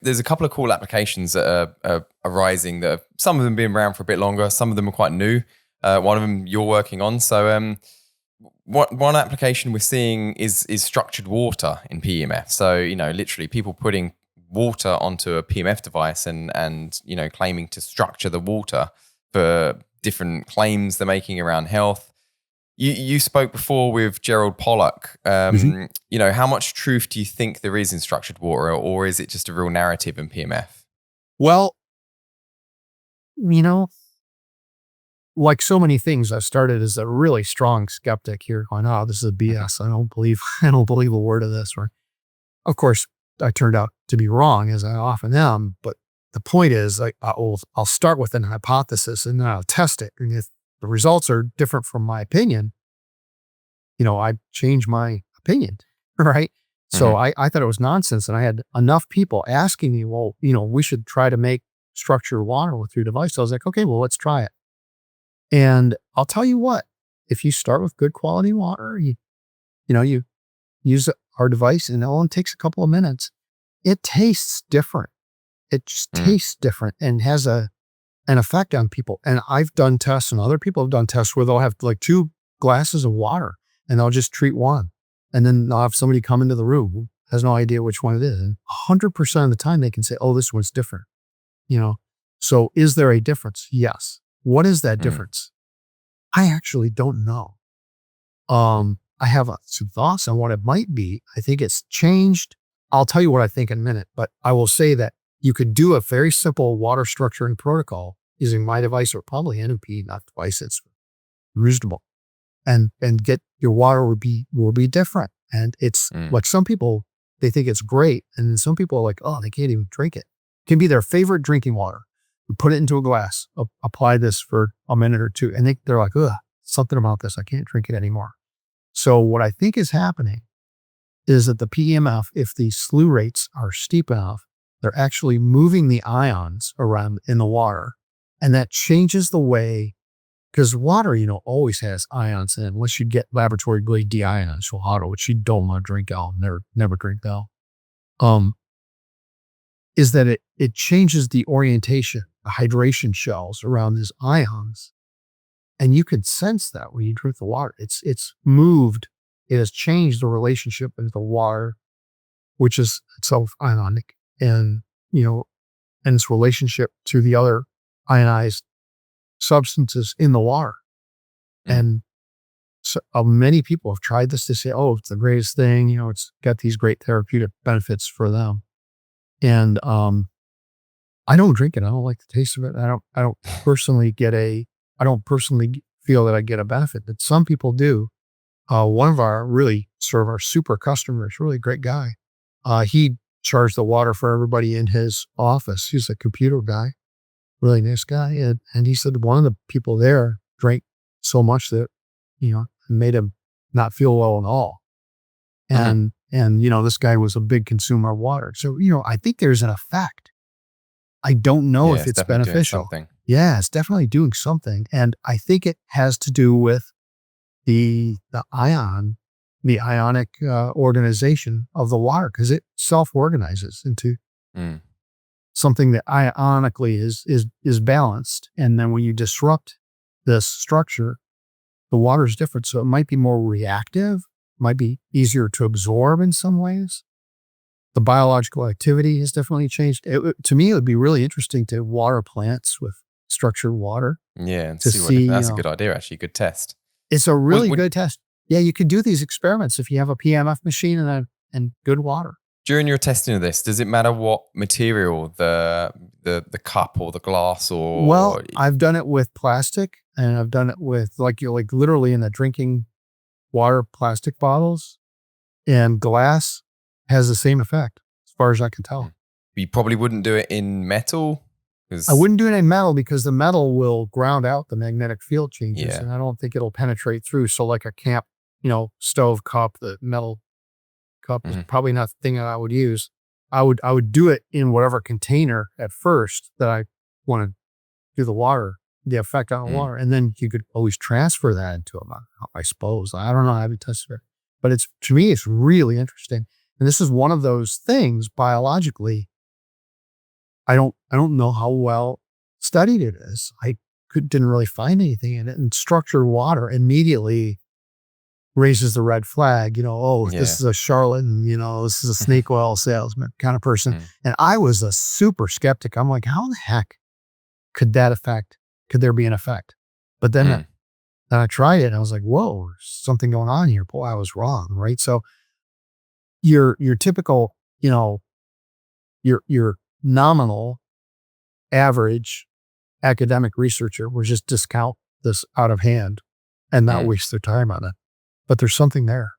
there's a couple of cool applications that are arising. That some of them been around for a bit longer. Some of them are quite new. One of them you're working on. So one application we're seeing is structured water in PEMF. So literally people putting water onto a PEMF device and claiming to structure the water for different claims they're making around health. You spoke before with Gerald Pollack. How much truth do you think there is in structured water, or is it just a real narrative in PEMF? Well, like so many things, I started as a really strong skeptic here, going, "Oh, this is BS. I don't believe a word of this." Or, of course, I turned out to be wrong, as I often am. But the point is, I'll start with an hypothesis and then I'll test it. And if the results are different from my opinion, I change my opinion, right? So I thought it was nonsense. And I had enough people asking me, well, we should try to make structured water with your device. So I was like, okay, well, let's try it. And I'll tell you what, if you start with good quality water, you use our device and it only takes a couple of minutes. It tastes different. It just tastes different and has an effect on people. And I've done tests and other people have done tests where they'll have like 2 glasses of water and they'll just treat one. And then they'll have somebody come into the room who has no idea which one it is. And 100% of the time they can say, oh, this one's different. So is there a difference? Yes. What is that difference? I actually don't know. I have some thoughts on what it might be. I think it's changed. I'll tell you what I think in a minute, but I will say that you could do a very simple water structuring protocol using my device or probably NMP, not device. It's reasonable, and get your water will be different. And it's like some people, they think it's great, and then some people are like, oh, they can't even drink it. It can be their favorite drinking water. You put it into a glass, apply this for a minute or two, and they're like, ugh, something about this, I can't drink it anymore. So what I think is happening is that the PEMF, if the slew rates are steep enough, they're actually moving the ions around in the water. And that changes the way, because water, always has ions in it, unless you get laboratory grade deionized water, which you don't want to drink out, never drink out. Is that it changes the orientation, the hydration shells around these ions. And you can sense that when you drink the water. It's moved. It has changed the relationship of the water, which is itself ionic, and its relationship to the other ionized substances in the water. And so many people have tried this to say, oh, it's the greatest thing. It's got these great therapeutic benefits for them. And I don't drink it. I don't like the taste of it. I don't personally feel that I get a benefit, but some people do. One of our our super customers, really great guy. He charged the water for everybody in his office. He's a computer guy, really nice guy. And he said one of the people there drank so much that, it made him not feel well at all. And this guy was a big consumer of water. So, I think there's an effect. I don't know if it's beneficial. Yeah, it's definitely doing something. And I think it has to do with the ionic organization of the water, because it self-organizes into something that ionically is balanced. And then when you disrupt this structure, the water is different. So it might be more reactive, might be easier to absorb in some ways. The biological activity has definitely changed. To me, it would be really interesting to water plants with structured water. Yeah, and see that's a good idea, actually. Good test. It's a really good test. Yeah, you could do these experiments if you have a PEMF machine and good water. During your testing of this, does it matter what material, the cup or the glass or? Well, I've done it with plastic, and I've done it with like literally in the drinking water plastic bottles, and glass has the same effect as far as I can tell. You probably wouldn't do it in metal. I wouldn't do it in metal because the metal will ground out the magnetic field changes, and I don't think it'll penetrate through. So like a camp, stove cup, the metal cup is probably not the thing that I would use. I would do it in whatever container at first that I want to do the effect on the water. And then you could always transfer that into them, I suppose. I don't know. I haven't tested it. But to me, it's really interesting. And this is one of those things biologically I don't know how well studied it is. Didn't really find anything in it. And structured water immediately raises the red flag, this is a charlatan, this is a snake oil salesman kind of person. And I was a super skeptic. I'm like, how the heck could there be an effect? But then I tried it and I was like, whoa, there's something going on here. Boy, I was wrong. Right. So your typical, your nominal average academic researcher will just discount this out of hand and not waste their time on it. But there's something there.